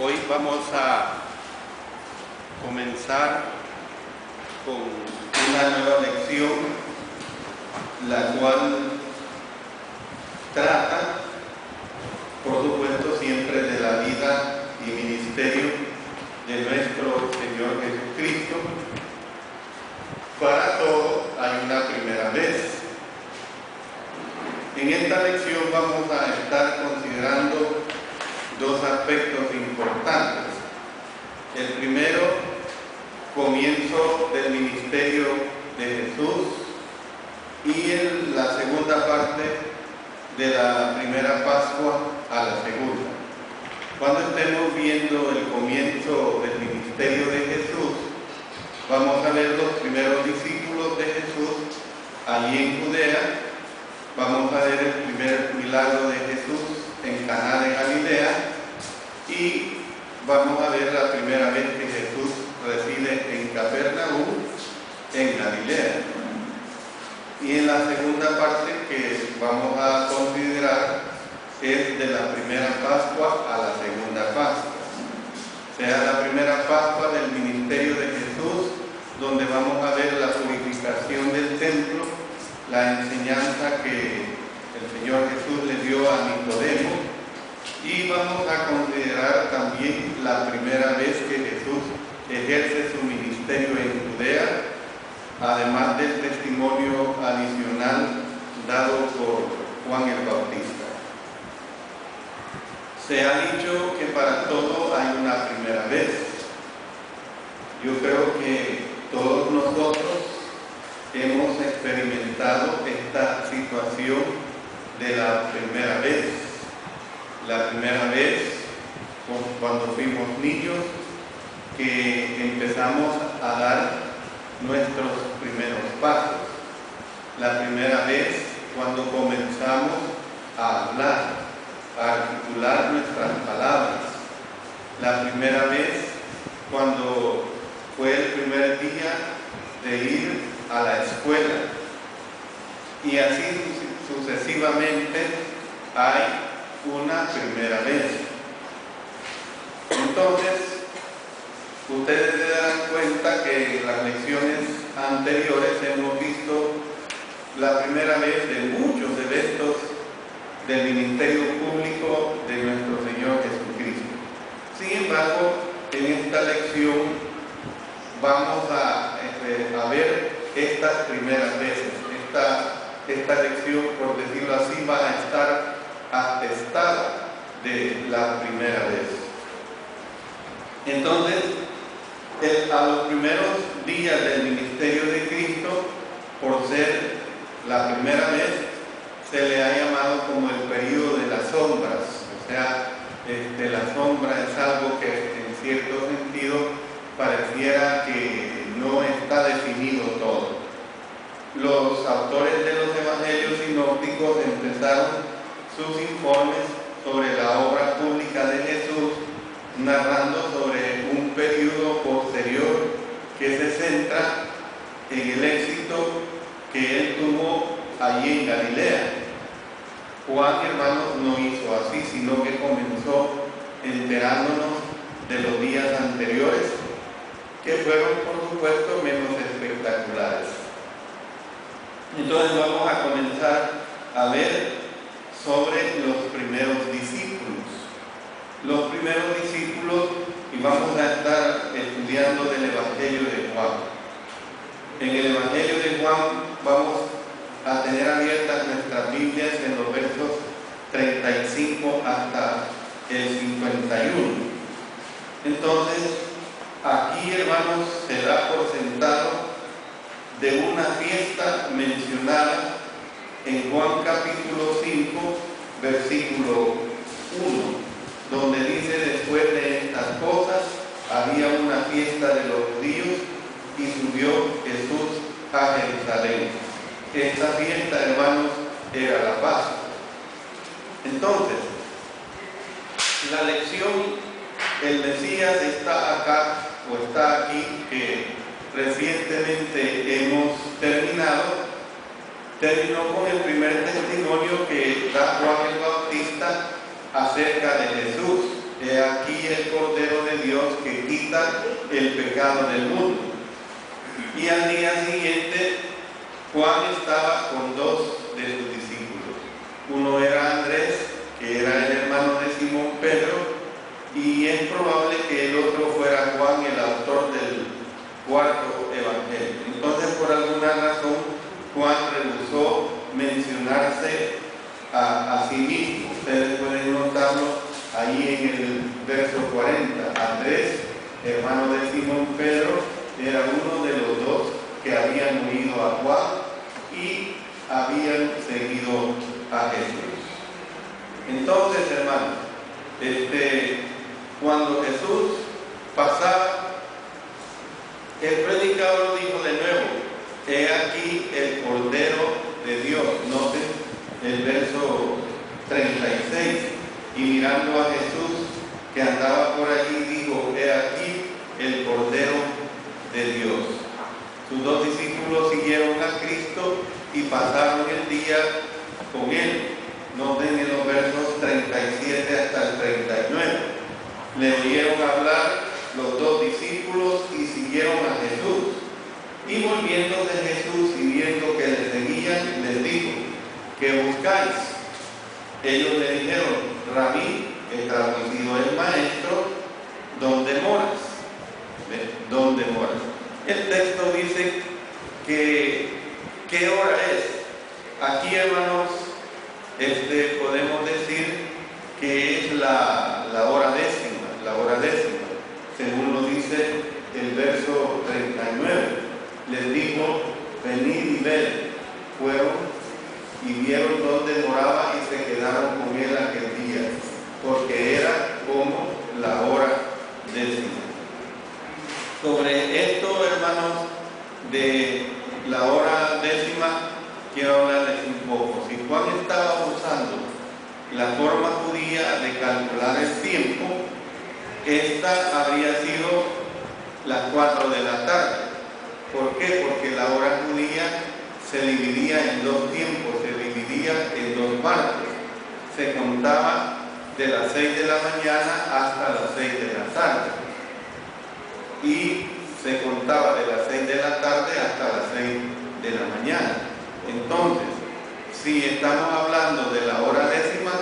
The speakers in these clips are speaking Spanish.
Hoy vamos a comenzar con una nueva lección, la cual trata, por supuesto, siempre de la vida y ministerio de nuestro Señor Jesucristo. Para todo hay una primera vez. En esta lección vamos a estar considerando dos aspectos importantes. El primero, comienzo del ministerio de Jesús, y la segunda parte de la primera Pascua a la segunda. Cuando estemos viendo el comienzo del ministerio de Jesús, vamos a ver los primeros discípulos de Jesús allí en Judea. Vamos a ver el primer milagro de Jesús en Caná de Galilea, y vamos a ver la primera vez que Jesús reside en Capernaum, en Galilea. Y en la segunda parte que vamos a considerar es de la primera Pascua a la segunda Pascua. O sea, la primera Pascua del ministerio de Jesús, donde vamos a ver la purificación del templo, la enseñanza que el Señor Jesús le dio a Nicodemo, y vamos a considerar también la primera vez que Jesús ejerce su ministerio en Judea, además del testimonio adicional dado por Juan el Bautista. Se ha dicho que para todo hay una primera vez. Yo creo que todos nosotros hemos experimentado esta situación de la primera vez. La primera vez, cuando fuimos niños, que empezamos a dar nuestros primeros pasos. La primera vez, cuando comenzamos a hablar, a articular nuestras palabras. La primera vez, cuando fue el primer día de ir a la escuela. Y así sucesivamente hay una primera vez. Entonces, ustedes se darán cuenta que en las lecciones anteriores hemos visto la primera vez de muchos eventos del ministerio público de nuestro Señor Jesucristo. Sin embargo, en esta lección vamos a ver estas primeras veces. Esta lección, por decirlo así, va a estar atestada de la primera vez. Entonces, a los primeros días del ministerio de Cristo, por ser la primera vez, se le ha llamado como el periodo de las sombras. O sea, la sombra es algo que en cierto sentido pareciera que no está definido todo. Los autores de los evangelios sinópticos empezaron sus informes sobre la obra pública de Jesús, narrando sobre un periodo posterior que se centra en el éxito que él tuvo allí en Galilea. Juan, hermanos, no hizo así, sino que comenzó enterándonos de los días anteriores, que fueron, por supuesto, menos espectaculares. Entonces vamos a comenzar a ver sobre los primeros discípulos. Los primeros discípulos, y vamos a estar estudiando del Evangelio de Juan. En el Evangelio de Juan vamos a tener abiertas nuestras Biblias en los versos 35 hasta el 51. Entonces, aquí, hermanos, se da por sentado de una fiesta mencionada en Juan capítulo 5, versículo 1, donde dice: después de estas cosas había una fiesta de los judíos y subió Jesús a Jerusalén. Esta fiesta, hermanos, era la Pascua. Entonces, la lección, el Mesías está acá, o está aquí, que recientemente hemos terminó con el primer testimonio que da Juan el Bautista acerca de Jesús. he aquí el Cordero de Dios que quita el pecado del mundo. Y al día siguiente, Juan estaba con dos de sus discípulos. Uno era Andrés, que era el hermano de Simón Pedro, y es probable que el otro fuera Juan, el autor del cuarto evangelio. Entonces, por alguna razón, Juan rehusó mencionarse a sí mismo. Ustedes pueden notarlo ahí en el verso 40. Andrés, hermano de Simón Pedro, era uno de los dos que habían unido a Juan y habían seguido a Jesús. Entonces, hermanos, cuando Jesús pasaba, el predicador dijo de nuevo: he aquí el Cordero de Dios. Noten el verso 36. Y mirando a Jesús que andaba por allí, dijo: he aquí el Cordero de Dios. Sus dos discípulos siguieron a Cristo y pasaron el día con él. Noten en los versos 37 hasta el 39. Le oyeron hablar los dos discípulos y siguieron a Jesús. Y volviéndose Jesús y viendo que le seguían, les dijo: ¿qué buscáis? Ellos le dijeron: Rabí, que traducido es maestro, ¿dónde moras? ¿Dónde moras? El texto dice que ¿qué hora es? Aquí, hermanos, podemos decir que es la hora décima, según lo dice el verso 39. Les dijo: venid y ved. Fueron y vieron dónde moraba y se quedaron con él aquel día, porque era como la hora décima. Sobre esto, hermanos, de la hora décima, quiero hablarles un poco. Si Juan estaba usando la forma judía de calcular el tiempo, esta habría sido las 4 de la tarde. ¿Por qué? Porque la hora judía se dividía en dos tiempos, se dividía en dos partes. Se contaba de las 6 de la mañana hasta las 6 de la tarde. Y se contaba de las 6 de la tarde hasta las 6 de la mañana. Entonces, si estamos hablando de la hora décima,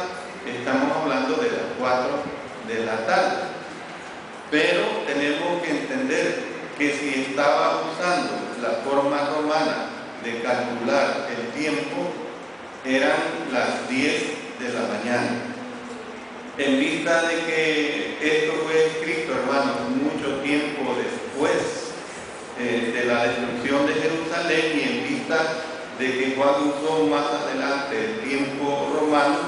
estamos hablando de las 4 de la tarde. Pero tenemos que entender que si estaba usando la forma romana de calcular el tiempo, eran las 10 de la mañana. En vista de que esto fue escrito, hermanos, mucho tiempo después de la destrucción de Jerusalén, y en vista de que Juan usó más adelante el tiempo romano,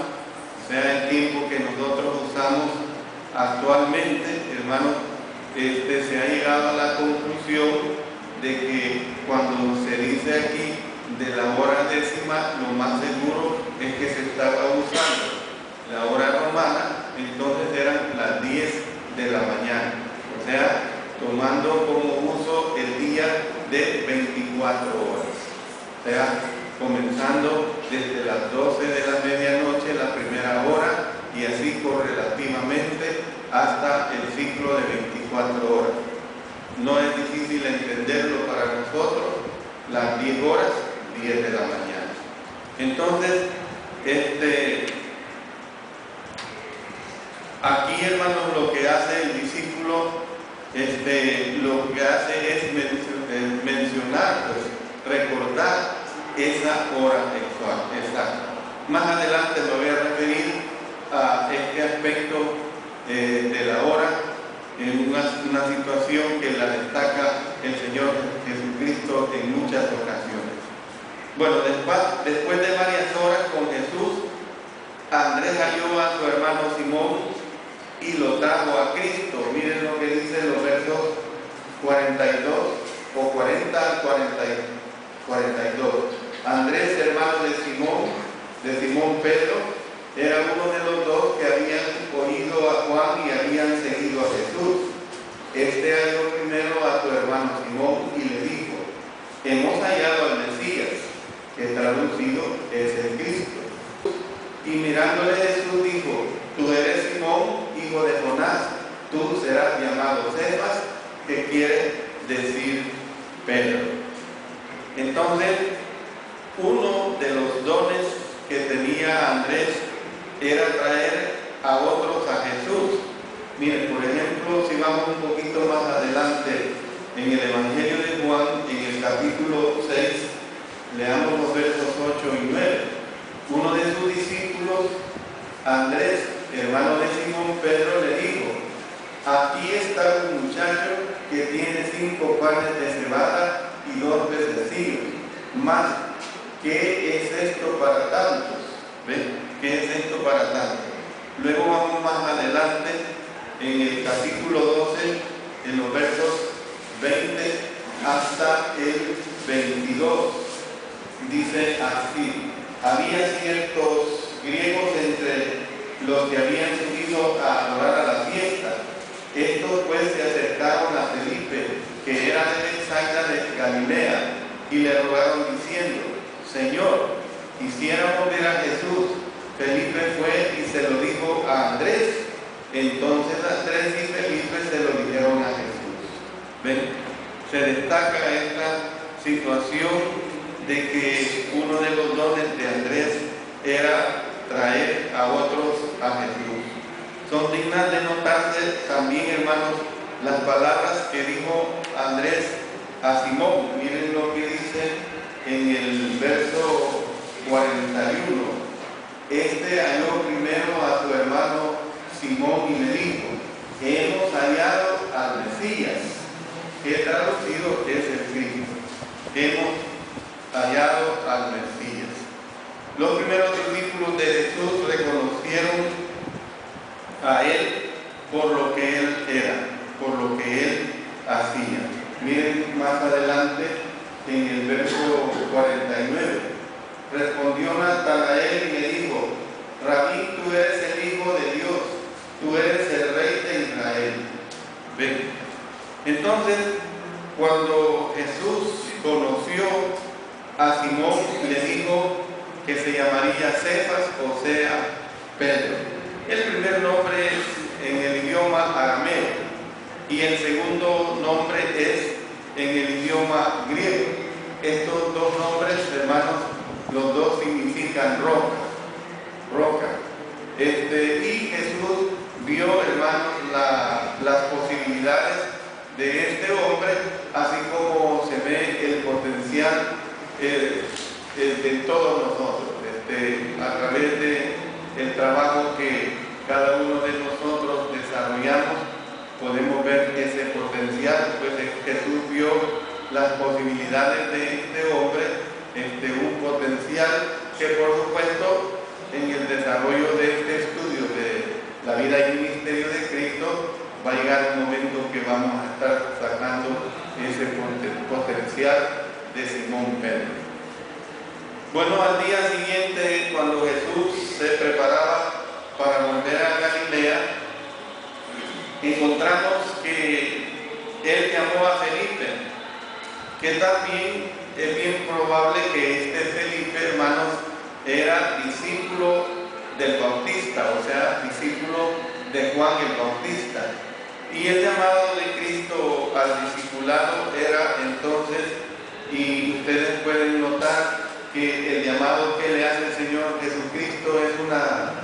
o sea, el tiempo que nosotros usamos actualmente, hermanos, se ha llegado a la conclusión de que cuando se dice aquí de la hora décima, lo más seguro es que se estaba usando la hora romana, entonces eran las 10 de la mañana, o sea, tomando como uso el día de 24 horas, o sea, comenzando desde las 12 de la medianoche, la primera hora, y así correlativamente hasta el ciclo de 24 horas. No es difícil entenderlo para nosotros, las 10 horas, 10 de la mañana. Entonces, aquí, hermanos, lo que hace el discípulo, lo que hace es mencionar, pues, recordar esa hora exacta. Más adelante me voy a referir a este aspecto de la hora en una situación que la destaca el Señor Jesucristo en muchas ocasiones. Bueno, después de varias horas con Jesús, Andrés halló a su hermano Simón y lo trajo a Cristo. Miren lo que dice los versos 42 o 40 al 42. Andrés, hermano de Simón Pedro, era uno de los dos que habían oído a Juan y habían seguido a Jesús. Halló primero a tu hermano Simón y le dijo: hemos hallado al Mesías, que traducido es el Cristo. Y mirándole Jesús dijo: tú eres Simón, hijo de Jonás, quiere decir Pedro. Entonces, uno de los dones que tenía Andrés era traer a otros a Jesús. Miren, por ejemplo, si vamos un poquito más adelante en el Evangelio de Juan, en el capítulo 6, leamos los versos 8 y 9. Uno de sus discípulos, Andrés, hermano de Simón Pedro, le dijo: aquí está un muchacho que tiene 5 panes de cebada y 2 pececillos. Mas, ¿qué es esto para tantos? ¿Ven? ¿Qué es esto para tantos? Luego vamos más adelante en el capítulo 12, en los versos 20 hasta el 22. Dice así: había ciertos griegos entre los que habían subido a adorar a la fiesta. Estos pues se acercaron a Felipe, que era de Bethsaida de Galilea, y le rogaron diciendo: Señor, quisiéramos ver a Jesús. Felipe fue y se lo dijo a Andrés. Entonces Andrés y Felipe se lo dijeron a Jesús. ¿Ven? Se destaca esta situación de que uno de los dones de Andrés era traer a otros a Jesús. Son dignas de notarse también, hermanos, las palabras que dijo Andrés a Simón. Miren lo que dice en el verso 41. Este halló primero a su hermano Simón y le dijo: hemos hallado al Mesías, que traducido es el Cristo. Hemos hallado al Mesías. Los primeros discípulos de Jesús reconocieron a Él por lo que Él era, por lo que Él hacía. Miren más adelante en el verso 49. Respondió Natanael y le dijo: Rabí, tú eres el Hijo de Dios, tú eres el Rey de Israel. ¿Ven? Entonces, cuando Jesús conoció a Simón, le dijo que se llamaría Cefas, o sea, Pedro. El primer nombre es en el idioma arameo y el segundo nombre es en el idioma griego. Estos dos nombres, hermanos, los dos significan roca. Y Jesús vio, hermanos, las posibilidades de este hombre, así como se ve el potencial de todos nosotros, a través del trabajo que cada uno de nosotros desarrollamos, podemos ver ese potencial. Pues Jesús vio las posibilidades de este hombre, un potencial que, por supuesto, en el desarrollo de este estudio de la vida y ministerio de Cristo, va a llegar un momento que vamos a estar sacando ese potencial de Simón Pedro. Bueno, al día siguiente, cuando Jesús se preparaba para volver a Galilea, encontramos que Él llamó a Felipe, que también es bien probable que este Felipe, hermanos, era discípulo del Bautista, o sea, discípulo de Juan el Bautista. Y el llamado de Cristo al discipulado era entonces, y ustedes pueden notar que el llamado que le hace el Señor Jesucristo es una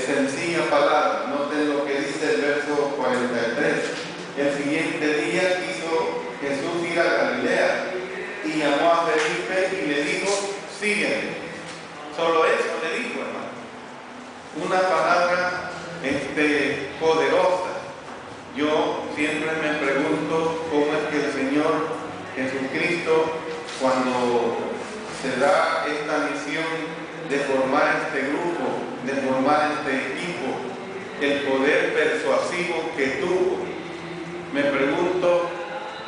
sencilla palabra. Noten lo que dice el verso 43. El siguiente día quiso Jesús ir a Galilea y llamó a Felipe y le dijo: sígueme. Solo eso le dijo, hermano. Una palabra poderosa. Yo siempre me pregunto cómo es que el Señor Jesucristo, cuando se da esta misión de formar este grupo, de formar este equipo, el poder persuasivo que tuvo. Me pregunto,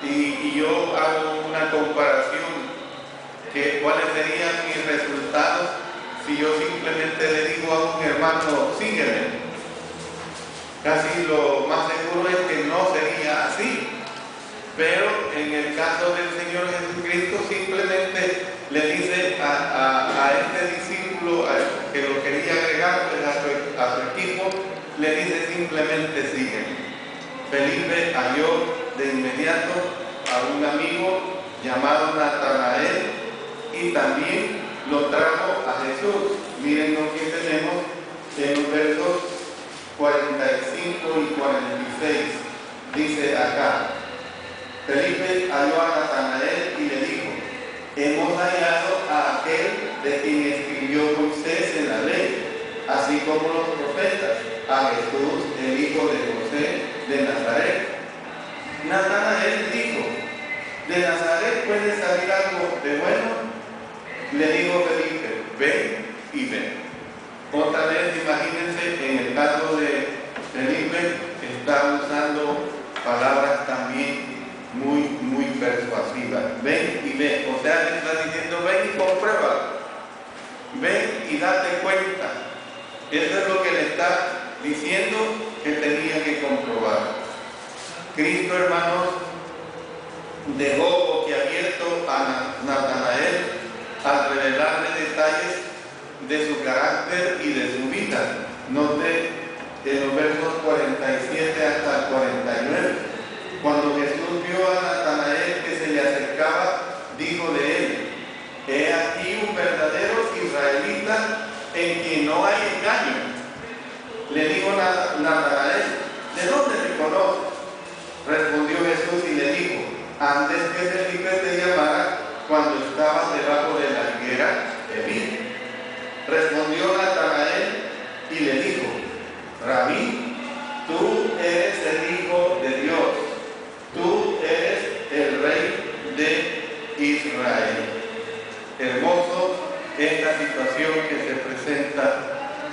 y yo hago una comparación, que cuáles serían mis resultados si yo simplemente le digo a un hermano: sígueme. Casi lo más seguro es que no sería así. Pero en el caso del Señor Jesucristo, simplemente le dice a este discípulo que lo quería agregar a su equipo, le dice simplemente: sígueme. Felipe halló de inmediato a un amigo llamado Natanael y también lo trajo a Jesús. Miren lo que tenemos en los versos 45 y 46. Dice acá: Felipe halló a Natanael y le dijo: hemos hallado a aquel de quien escribió Moisés en la ley, así como los profetas, a Jesús, el hijo de José de Nazaret. Natanael dijo: ¿de Nazaret puede salir algo de bueno? Le dijo Felipe: ven y ve. Otra vez, imagínense, en el caso de Felipe, está usando palabras también muy persuasivas. Ven y ve. O sea, le está diciendo: ven y comprueba. Ven y date cuenta. Eso es lo que le está diciendo que tenía que comprobar. Cristo, hermanos, dejó boquiabierto a Natanael al revelarle detalles de su carácter y de su vida. Note en los versos 47 hasta el 49. Cuando Jesús vio a Natanael que se le acercaba, dijo de él: he aquí un verdadero israelita en quien no hay engaño. Le dijo Natanael: ¿de dónde te conoces? Respondió Jesús y le dijo: antes que Felipe te llamara, cuando estabas debajo de la higuera, te vi. Respondió Natanael y le dijo: Rabí, tú eres el Hijo de Dios, tú eres el Rey de Israel. Hermoso es la situación que se presenta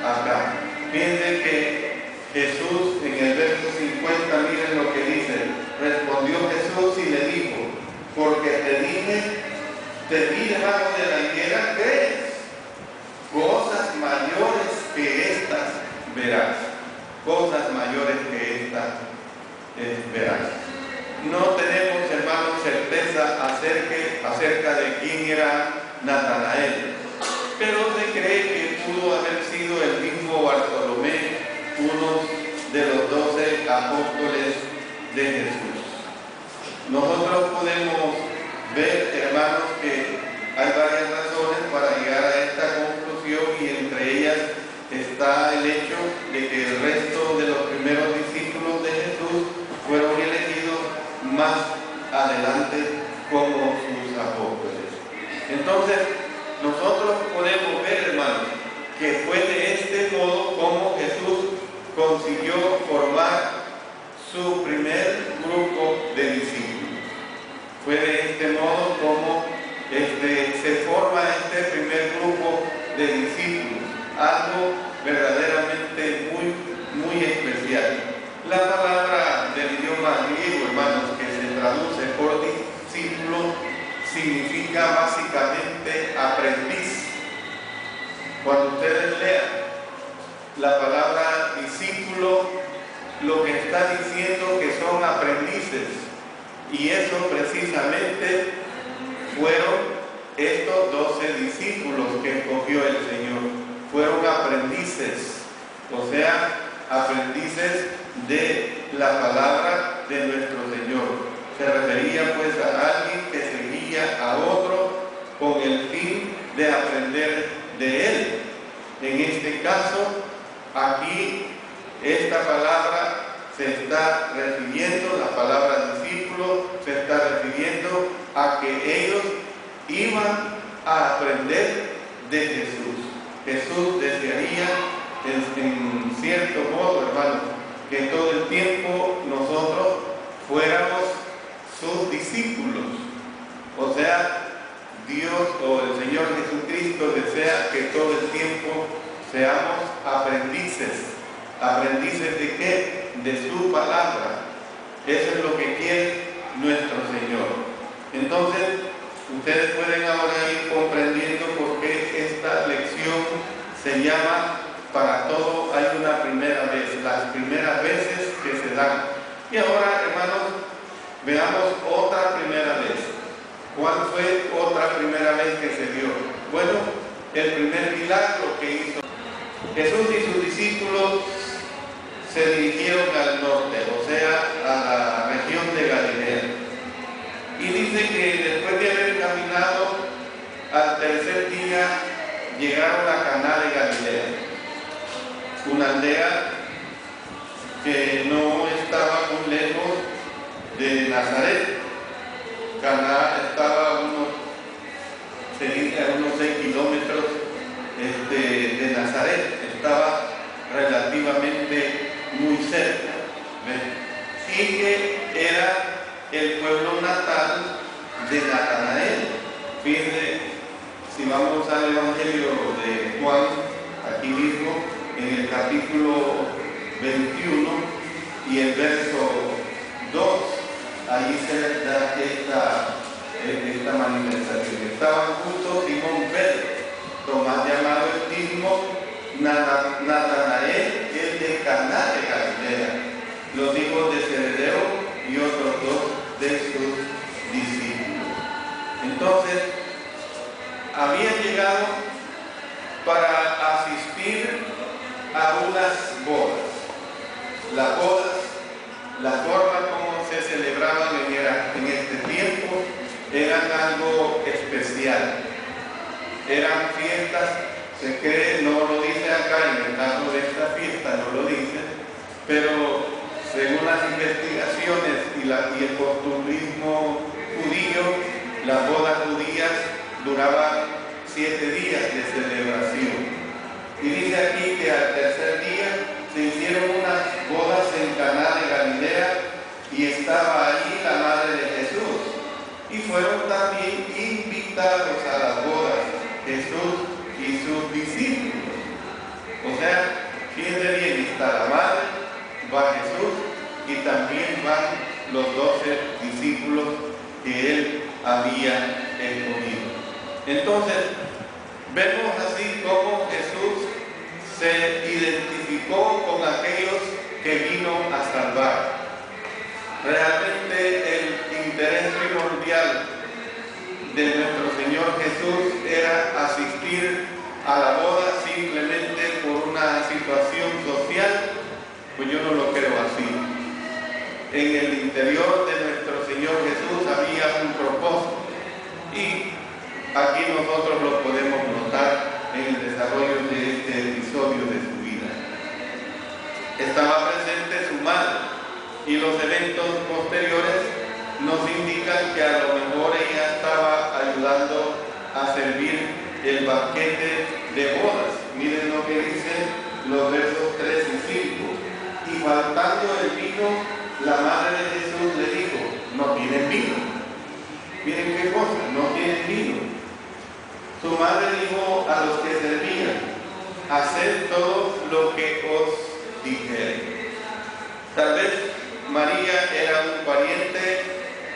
acá. Fíjense que Jesús en el verso 50, miren lo que dice: respondió Jesús y le dijo: porque te vi debajo de la higuera, ¿crees? Cosas mayores que estas verás. Cosas mayores que estas verás. No tenemos, hermanos, certeza acerca de quién era Natanael, pero se cree que pudo haber sido el mismo Bartolomé, uno de los 12 apóstoles de Jesús. Nosotros podemos ver, hermanos, que hay varias razones para llegar a esta conclusión, y entre ellas está el hecho de que el resto de los primeros discípulos de Jesús fueron elegidos más adelante como sus apóstoles. Entonces, nosotros podemos ver, hermanos, que fue de este modo como Jesús consiguió formar su primer grupo de discípulos. Fue de este modo como se forma este primer grupo de discípulos, algo verdaderamente muy especial. La palabra del idioma griego, hermanos, que se traduce por discípulo, significa básicamente aprendiz. Cuando ustedes lean la palabra discípulo, lo que está diciendo que son aprendices, y eso precisamente fueron estos 12 discípulos que escogió el Señor. Fueron aprendices, o sea, aprendices de la palabra de nuestro Señor. Se refería pues a alguien que seguía a otro con el fin de aprender de él. En este caso, aquí esta palabra se está refiriendo, la palabra discípulo se está refiriendo a que ellos iban a aprender de Jesús. Jesús desearía, en cierto modo, hermanos, que todo el tiempo nosotros fuéramos sus discípulos. O sea, Dios o el Señor Jesucristo desea que todo el tiempo seamos aprendices. ¿Aprendices de qué? De su palabra. Eso es lo que quiere nuestro Señor. Entonces, ustedes pueden ahora ir comprendiendo por qué esta lección se llama Para todo hay una primera vez, las primeras veces que se dan. Y ahora, hermanos, veamos otra primera vez. ¿Cuál fue otra primera vez que se dio? Bueno, el primer milagro que hizo Jesús y sus discípulos se dirigieron al norte, o sea, a la región de Galilea. al tercer día llegaron a Caná de Galilea, una aldea que no estaba muy lejos de Nazaret. Caná estaba a unos 6 kilómetros de Nazaret, estaba relativamente muy cerca. ¿Ves? Y que era el pueblo natal de Natanael. Fíjense, si vamos al Evangelio de Juan, aquí mismo, en el capítulo 21 y el verso 2, ahí se da esta manifestación. Estaban juntos Simón Pedro, Tomás llamado el Dismo, Natanael, el de Caná de Galilea, los hijos de Zebedeo y otros dos de sus discípulos. Entonces, habían llegado para asistir a unas bodas. Las bodas, la forma como se celebraban en este tiempo, eran algo especial. Eran fiestas, se cree, no lo dice acá, en el caso de esta fiesta no lo dice, pero según las investigaciones y el costumbrismo judío, las bodas judías duraban 7 días de celebración. Y dice aquí que al tercer día se hicieron unas bodas en Caná de Galilea y estaba allí la madre de Jesús. Y fueron también invitados a las bodas Jesús y sus discípulos. O sea, fíjense bien, está la madre, va Jesús y también van los 12 discípulos que él había escogido. Entonces, vemos así cómo Jesús se identificó con aquellos que vino a salvar. Realmente el interés primordial de nuestro Señor Jesús era asistir a la boda simplemente por una situación social. Pues yo no lo creo así. En el interior de nuestro Señor Jesús había un propósito y aquí nosotros lo podemos notar en el desarrollo de este episodio de su vida. Estaba presente su madre y los eventos posteriores nos indican que a lo mejor ella estaba ayudando a servir el banquete de bodas. Miren lo que dicen los versos 3 y 5. Y faltando el vino, la madre de Jesús le dijo: no tienen vino. Miren qué cosa, no tienen vino. Su madre dijo a los que servían: haced todo lo que os dijere. Tal vez María era un pariente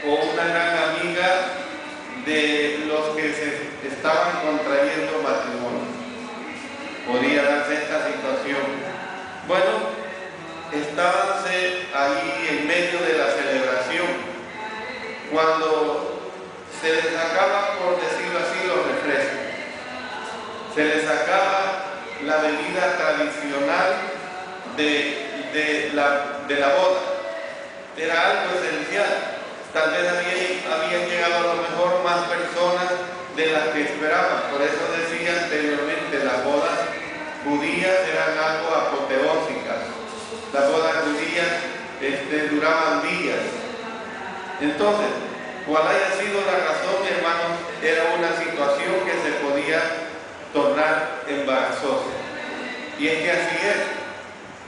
o una gran amiga de los que se estaban contrayendo matrimonio. Podría darse esta situación. Bueno, estábanse ahí en medio de la celebración, cuando se les acaba, por decirlo así, los refrescos. Se les acaba la bebida tradicional de la boda. Era algo esencial. Tal vez habían llegado a lo mejor más personas de las que esperaban. Por eso decía anteriormente, las bodas judías eran algo apoteósicas. Las bodas judías duraban días. Entonces, cual haya sido la razón, hermanos, era una situación que se podía tornar embarazosa. Y es que así es.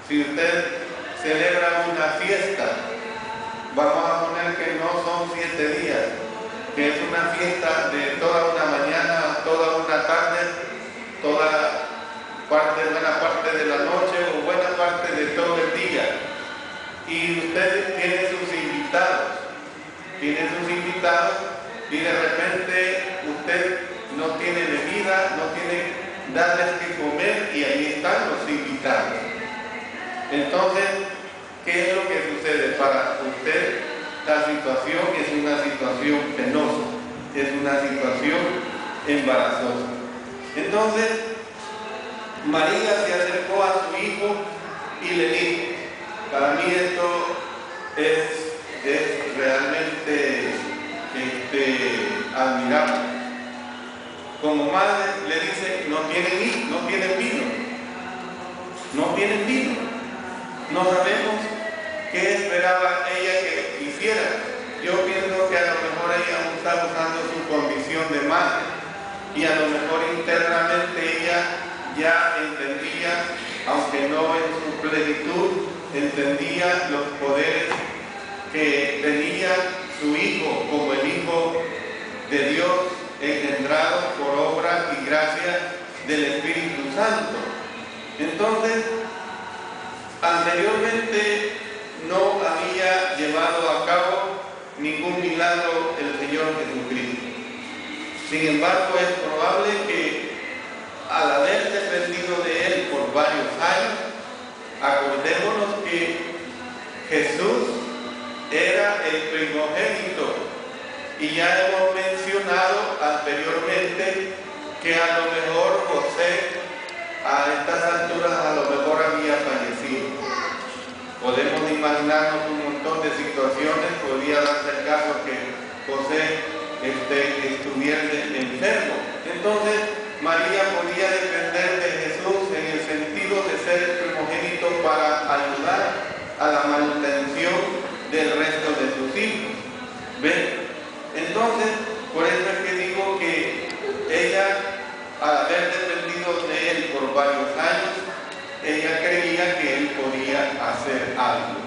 Si usted celebra una fiesta, vamos a poner que no son 7 días, que es una fiesta de toda una mañana, toda una tarde, buena parte de la noche o buena parte de todo el día. Y usted tiene sus invitados y de repente usted no tiene bebida, no tiene darles que comer y ahí están los invitados. Entonces, ¿qué es lo que sucede? Para usted la situación es una situación penosa, es una situación embarazosa. Entonces, María se acercó a su hijo y le dijo: para mí esto es realmente admirable. como madre le dice, no tienen vino, no tienen vino. No sabemos qué esperaba ella que hiciera. Yo pienso que a lo mejor ella está usando su condición de madre y a lo mejor internamente ella ya entendía, aunque no en su plenitud, entendía los poderes que tenía su hijo como el Hijo de Dios, engendrado por obra y gracia del Espíritu Santo. Entonces, anteriormente no había llevado a cabo ningún milagro el Señor Jesucristo. Sin embargo, es probable que al haber dependido de Él por varios años, acordémonos que Jesús era el primogénito. Y ya hemos mencionado anteriormente que a lo mejor José a estas alturas a lo mejor había fallecido. Podemos imaginarnos un montón de situaciones, podría darse el caso que José estuviera enfermo. Entonces María podía depender de Jesús en el sentido de ser el primogénito para ayudar a la manutención del resto de sus hijos. ¿Ven? Entonces, por eso es que digo que ella, al haber dependido de él por varios años, ella creía que él podía hacer algo.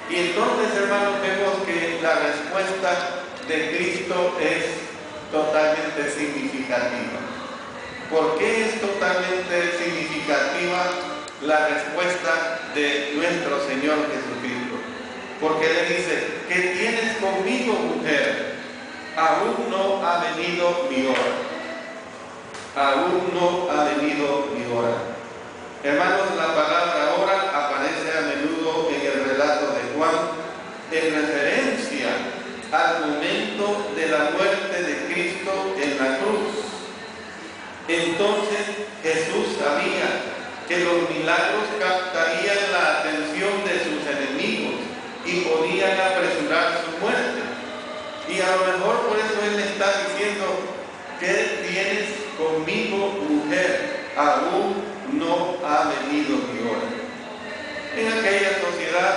Y entonces, hermanos, vemos que la respuesta de Cristo es totalmente significativa. ¿Por qué es totalmente significativa la respuesta de nuestro Señor Jesucristo? Porque le dice, ¿qué tienes conmigo, mujer? Aún no ha venido mi hora. Aún no ha venido mi hora. Hermanos, la palabra hora aparece a menudo en el relato de Juan en referencia al momento de la muerte de Cristo en la cruz. Entonces Jesús sabía que los milagros captarían la atención de sus enemigos y podían apresurar su muerte. Y a lo mejor por eso Él le está diciendo, ¿qué tienes conmigo, mujer? Aún no ha venido mi hora. En aquella sociedad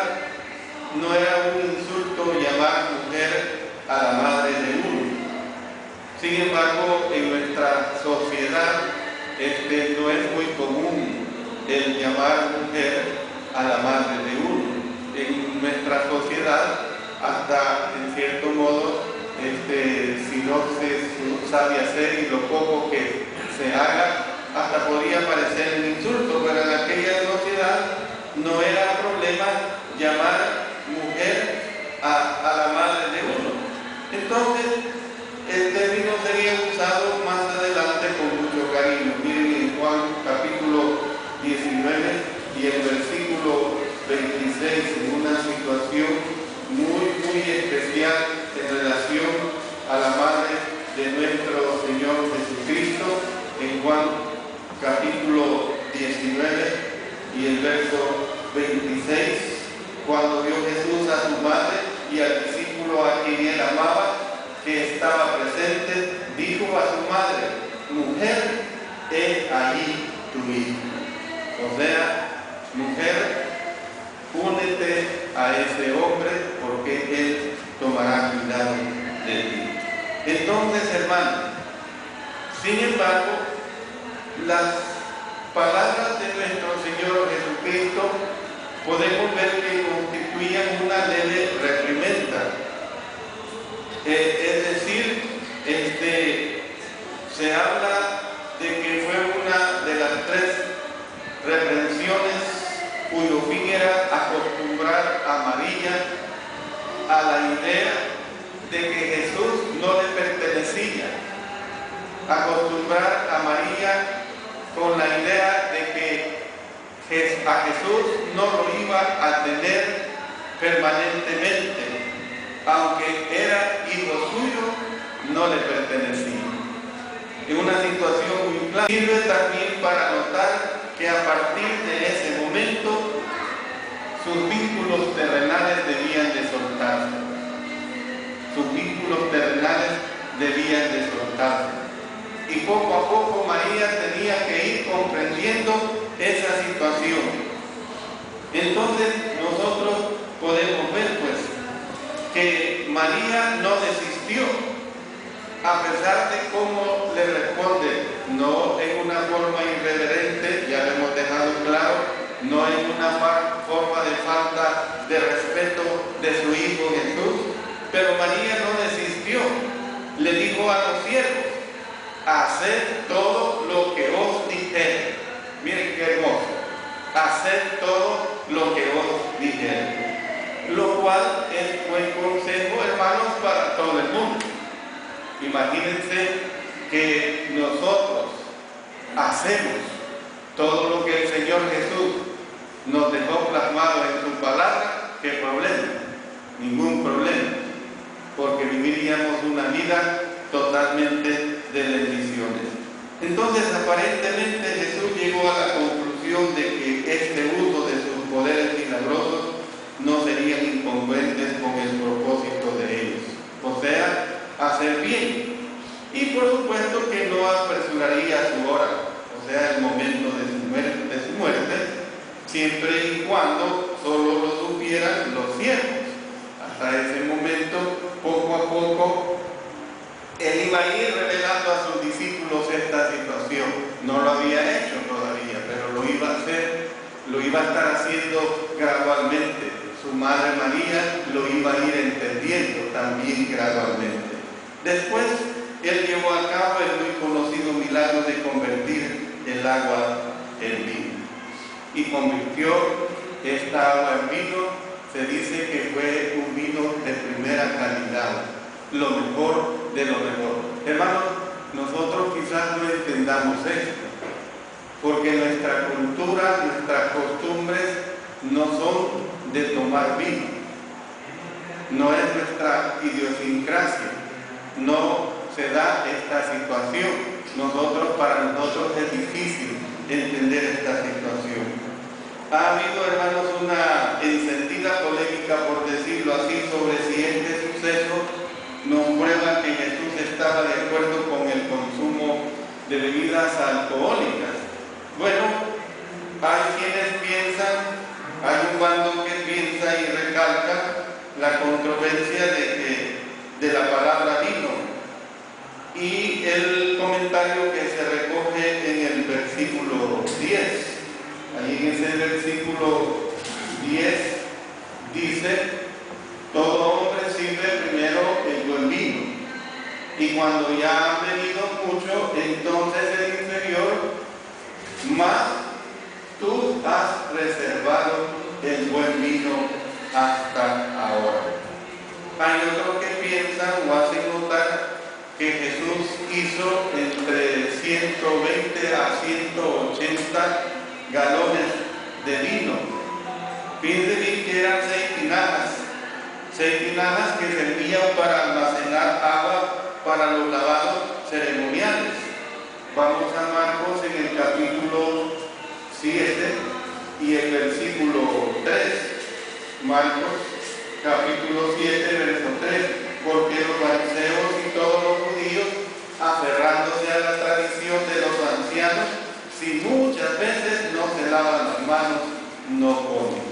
no era un insulto llamar mujer a la madre de uno. Sin embargo, en nuestra sociedad no es muy común el llamar mujer a la madre de uno. En nuestra sociedad, hasta en cierto modo, si no se sabe hacer y lo poco que se haga, hasta podría parecer un insulto, pero en aquella sociedad no era problema llamar mujer a la madre de uno. Entonces, el término sería usado más adelante con mucho cariño. Miren en Juan capítulo 19 y el versículo 26, en una situación muy especial en relación a la madre de nuestro Señor Jesucristo, en Juan capítulo 19 y el verso 26, cuando vio Jesús a su madre y al discípulo a quien él amaba, que estaba presente, dijo a su madre, mujer, he allí tu hijo. O sea, mujer, únete a ese hombre porque él tomará cuidado de ti. Entonces, hermanos, sin embargo, las palabras de nuestro Señor Jesucristo podemos ver que constituían una leve reprimenda. Es decir, se habla de que fue una de las 3 reprensiones cuyo fin era acostumbrar a María a la idea de que Jesús no le pertenecía, acostumbrar a María con la idea de que a Jesús no lo iba a tener permanentemente, aunque era hijo suyo, no le pertenecía. En una situación muy clara, sirve también para notar que a partir de ese momento sus vínculos terrenales debían de soltarse. Sus vínculos terrenales debían de soltarse. Y poco a poco María tenía que ir comprendiendo esa situación. Entonces nosotros podemos ver pues que María no desistió, a pesar de cómo le responde, no en una forma irreverente, ya lo hemos dejado claro, no en una forma de falta de respeto de su Hijo Jesús, pero María no desistió, le dijo a los siervos: haced todo lo que os dijere. Miren qué hermoso, haced todo lo que os dijere, lo cual es buen consejo, hermanos, para todo el mundo. Imagínense que nosotros hacemos todo lo que el Señor Jesús nos dejó plasmado en su palabra. ¿Qué problema? Ningún problema, porque viviríamos una vida totalmente de bendiciones. Entonces, aparentemente Jesús llegó a la conclusión de que este uso de sus poderes milagrosos no serían incongruentes con el propósito de ellos, o sea, hacer bien. Y por supuesto que no apresuraría su hora, o sea, el momento de su muerte, siempre y cuando solo lo supieran los siervos. Hasta ese momento, poco a poco, él iba a ir revelando a sus discípulos esta situación. No lo había hecho todavía, pero lo iba a hacer, lo iba a estar haciendo gradualmente. Su madre María lo iba a ir entendiendo también gradualmente. Después, él llevó a cabo el muy conocido milagro de convertir el agua en vino. Y convirtió esta agua en vino. Se dice que fue un vino de primera calidad, lo mejor de lo mejor. Hermanos, nosotros quizás no entendamos esto, porque nuestra cultura, nuestras costumbres no son de tomar vino. No es nuestra idiosincrasia, no se da esta situación. Para nosotros es difícil entender esta situación. Ha habido, hermanos, una encendida polémica, por decirlo así, sobre si este suceso nos prueba que Jesús estaba de acuerdo con el consumo de bebidas alcohólicas. Bueno, hay quienes piensan, hay un bando que piensa y recalca la controversia de la palabra vino. Y el comentario que se recoge en el versículo 10. Ahí en ese versículo 10 dice: todo hombre sirve primero el buen vino, y cuando ya han bebido mucho, entonces el inferior, mas tú has reservado el buen vino hasta ahora. Hay otros que piensan o hacen notar que Jesús hizo entre 120 a 180 galones de vino. Fíjense bien que eran 6 tinajas que servían para almacenar agua para los lavados ceremoniales. Vamos a Marcos en el capítulo 7 y el versículo 3. Marcos capítulo 7, verso 3. Porque los fariseos y todos los judíos, aferrándose a la tradición de los ancianos, si muchas veces no se lavan las manos, no comen. O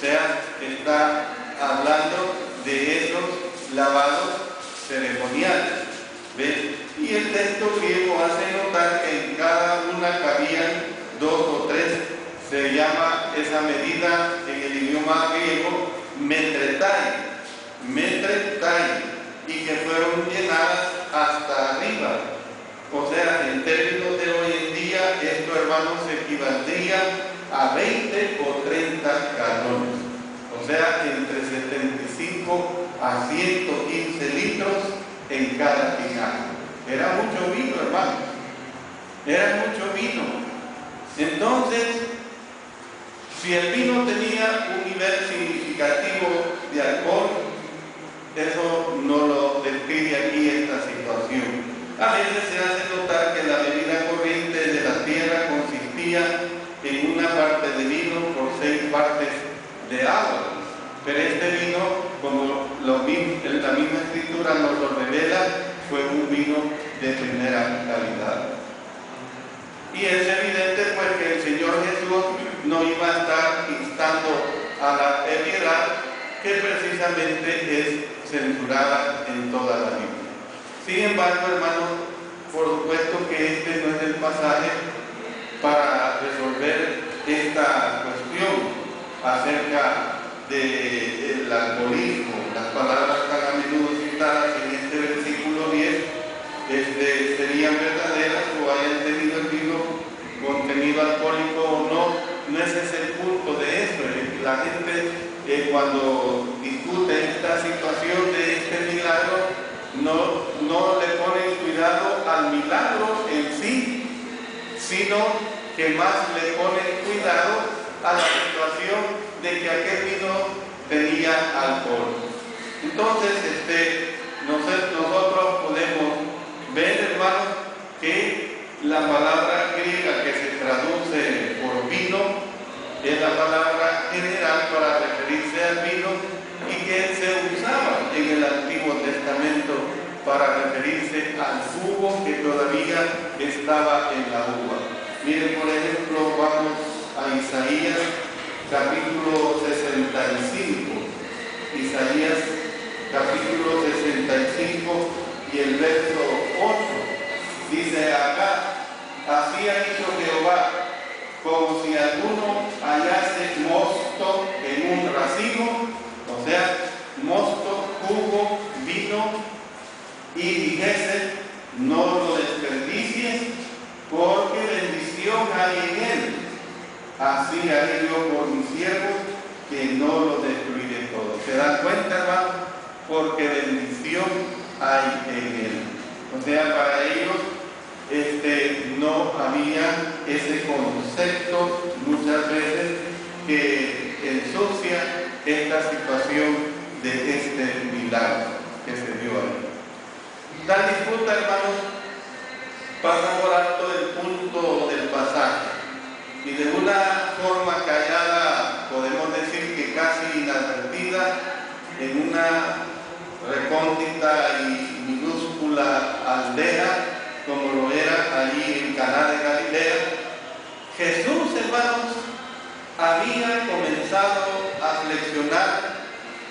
sea, está hablando de esos lavados ceremoniales. ¿Ven? Y el texto griego hace notar que en cada una cabían 2 o 3. Se llama esa medida en el idioma griego metretai, y que fueron llenadas hasta arriba. O sea, en términos de hoy en día, esto, hermanos, equivaldría a 20 o 30 galones. O sea, entre 75 a 115 litros en cada tinaja. Era mucho vino, hermanos. Era mucho vino. Entonces, si el vino tenía un nivel significativo de alcohol, eso no lo describe aquí esta situación. A veces se hace notar que la bebida corriente de la tierra consistía en una parte de vino por 6 partes de agua. Pero este vino, como lo la misma escritura nos lo revela, fue un vino de primera calidad. Y es evidente pues que el Señor Jesús no iba a estar instando a la ebriedad, que precisamente es censurada en toda la Biblia. Sin embargo, hermanos, por supuesto que este no es el pasaje para resolver esta cuestión acerca del alcoholismo. Las palabras tan a menudo citadas en este versículo 10 serían verdaderas o hayan tenido el vino contenido alcohólico o no. No ese es el punto de esto. La gente cuando discute esta situación de este milagro no le pone cuidado al milagro en sí, sino que más le pone cuidado a la situación de que aquel vino tenía alcohol. Entonces, nosotros podemos ver, hermanos, que la palabra griega que se traduce por vino es la palabra general para referirse al vino y que se usaba en el Antiguo Testamento para referirse al jugo que todavía estaba en la uva. Miren, por ejemplo, vamos a Isaías capítulo 65. Isaías capítulo 65 y el verso 8. Dice acá: así ha dicho Jehová, como si alguno hallase mosto en un racimo, o sea, mosto, jugo, vino, y dijese, no lo desperdicies, porque bendición hay en él. Así haré yo por mis siervos, que no lo destruiré todo. ¿Se dan cuenta, hermano? Porque bendición hay en él. O sea, para ellos no había ese concepto muchas veces que ensucia esta situación de este milagro que se dio ahí. Tal disputa, hermanos, pasa por alto el punto del pasaje y de una forma callada, podemos decir que casi inadvertida, en una recóndita y minúscula aldea como lo era allí en Caná de Galilea, Jesús, hermanos, había comenzado a flexionar,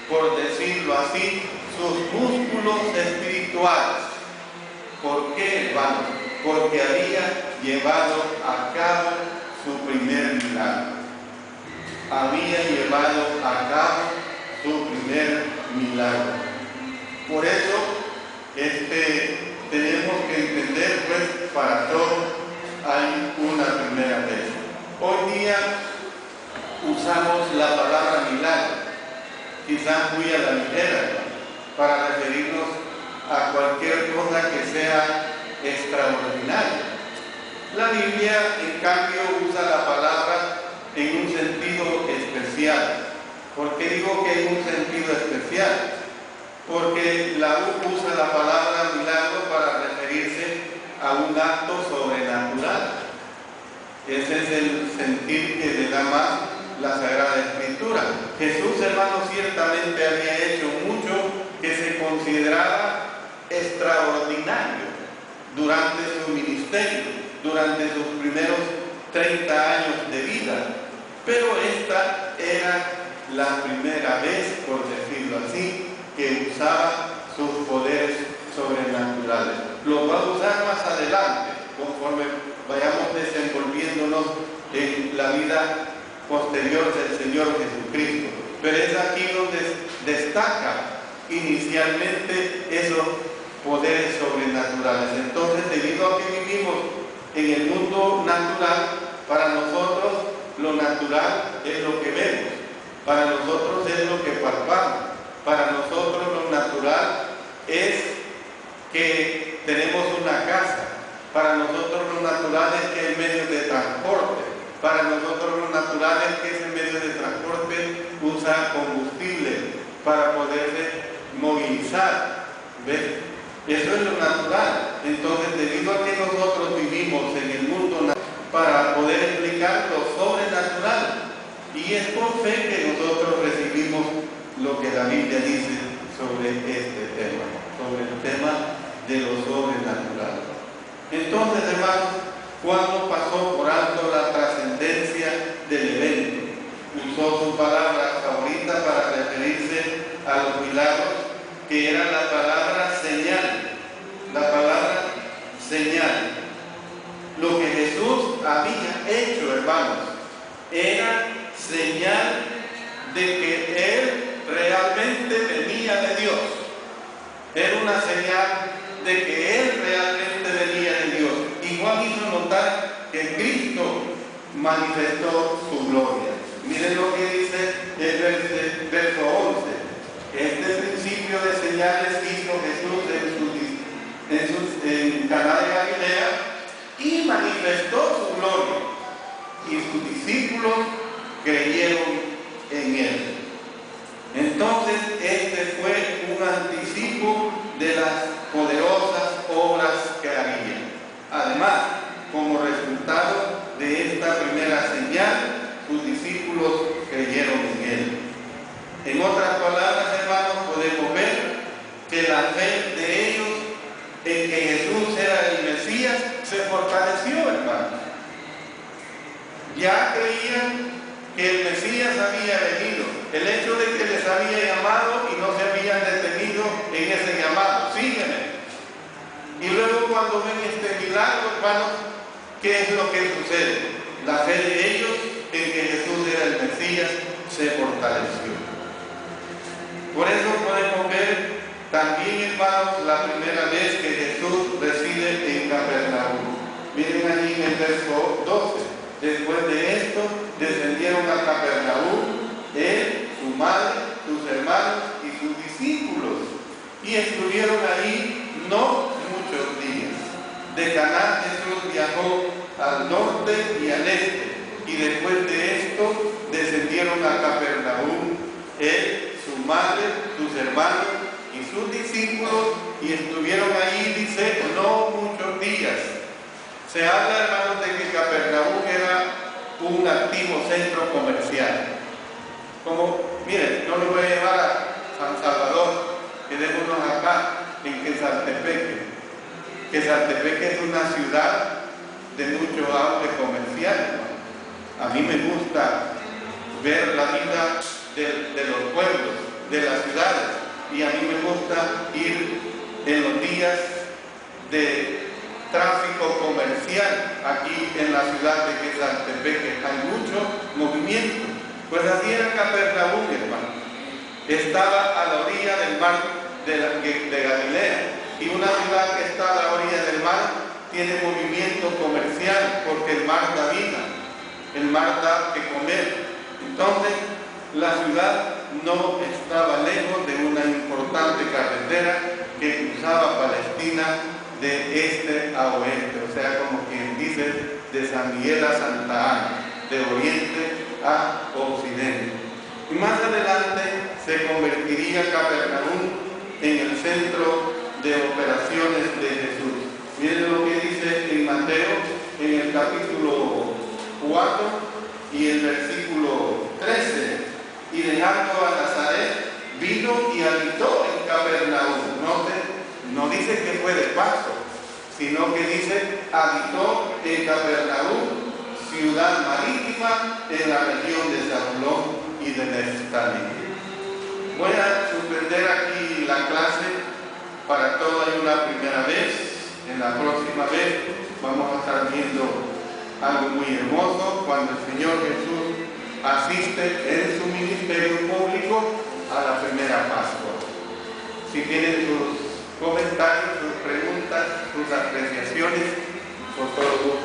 por decirlo así, sus músculos espirituales. ¿Por qué, hermanos? Porque había llevado a cabo su primer milagro. Había llevado a cabo su primer milagro. Por eso, tenemos que entender, pues, para todo hay una primera vez. Hoy día usamos la palabra milagro, quizás muy a la ligera, para referirnos a cualquier cosa que sea extraordinaria. La Biblia, en cambio, usa la palabra en un sentido especial. ¿Por qué digo que en un sentido especial? Porque la U usa la palabra milagro para referirse a un acto sobrenatural. Ese es el sentir que le da más la Sagrada Escritura. Jesús, hermano, ciertamente había hecho mucho que se consideraba extraordinario durante su ministerio, durante sus primeros 30 años de vida. Pero esta era la primera vez, por decirlo así, que usaba sus poderes sobrenaturales. Lo va a usar más adelante, conforme vayamos desenvolviéndonos en la vida posterior del Señor Jesucristo. Pero es aquí donde destaca inicialmente esos poderes sobrenaturales. Entonces, debido a que vivimos en el mundo natural, para nosotros lo natural es lo que vemos, para nosotros es lo que palpamos. Para nosotros lo natural es que tenemos una casa. Para nosotros lo natural es que hay medios de transporte. Para nosotros lo natural es que ese medio de transporte usa combustible para poderse movilizar. ¿Ves? Eso es lo natural. Entonces, debido a que nosotros vivimos en el mundo natural, para poder explicar lo sobrenatural, y es por fe que nosotros recibimos lo que la Biblia dice sobre este tema, sobre el tema de lo sobrenatural. Entonces, hermanos, Juan pasó por alto la trascendencia del evento. Usó su palabra favorita para referirse a los milagros, que era la palabra señal. La palabra señal. Lo que Jesús había hecho, hermanos, era señal de que Él realmente venía de Dios. Era una señal de que Él realmente venía de Dios. Y Juan hizo notar que Cristo manifestó su gloria. Miren lo que dice el verso 11. Este principio de señales hizo Jesús en Caná de Galilea y manifestó su gloria. Y sus discípulos creyeron en Él. Entonces, este fue un anticipo de las poderosas obras que haría. Además, como resultado de esta primera señal, sus discípulos creyeron en Él. En otras palabras, hermanos, podemos ver que la fe de ellos en que Jesús era el Mesías se fortaleció, hermanos. Ya creían que el Mesías había venido. El hecho de que les había llamado y no se habían detenido en ese llamado. Sígueme. Y luego cuando ven este milagro, hermanos, ¿qué es lo que sucede? La fe de ellos en que Jesús era el Mesías se fortaleció. Por eso podemos ver también, hermanos, la primera vez que Jesús reside en Capernaum. Miren allí en el verso 12. Después de esto, descendieron a Capernaum, él, su madre, sus hermanos y sus discípulos, y estuvieron ahí no muchos días. De Caná Jesús viajó al norte y al este, y después de esto descendieron a Capernaum, él, su madre, sus hermanos y sus discípulos, y estuvieron ahí, dice, no muchos días. Se habla, hermanos, de que Capernaum era un activo centro comercial. Como, miren, no lo voy a llevar a San Salvador, quedémonos acá en Quezaltepeque. Quezaltepeque es una ciudad de mucho auge comercial. A mí me gusta ver la vida de los pueblos, de las ciudades, y a mí me gusta ir en los días de tráfico comercial aquí en la ciudad de Quezaltepeque. Hay mucho movimiento. Pues así era Capernaum, hermano. Estaba a la orilla del mar de Galilea, y una ciudad que está a la orilla del mar tiene movimiento comercial porque el mar da vida, el mar da que comer. Entonces la ciudad no estaba lejos de una importante carretera que cruzaba Palestina de este a oeste, o sea, como quien dice, de San Miguel a Santa Ana, de oriente a occidente. Y más adelante se convertiría Capernaum en el centro de operaciones de Jesús. Miren lo que dice en Mateo, en el capítulo 4 y el versículo 13. Y dejando a Nazaret, vino y habitó en Capernaum. No dice que fue de paso, sino que dice habitó en Capernaum, ciudad marítima en la región de Zabulón y de Neftalí. Voy a suspender aquí la clase para toda una primera vez. En la próxima vez vamos a estar viendo algo muy hermoso cuando el Señor Jesús asiste en su ministerio público a la primera Pascua. Si tienen sus comentarios, sus preguntas, sus apreciaciones, por favor.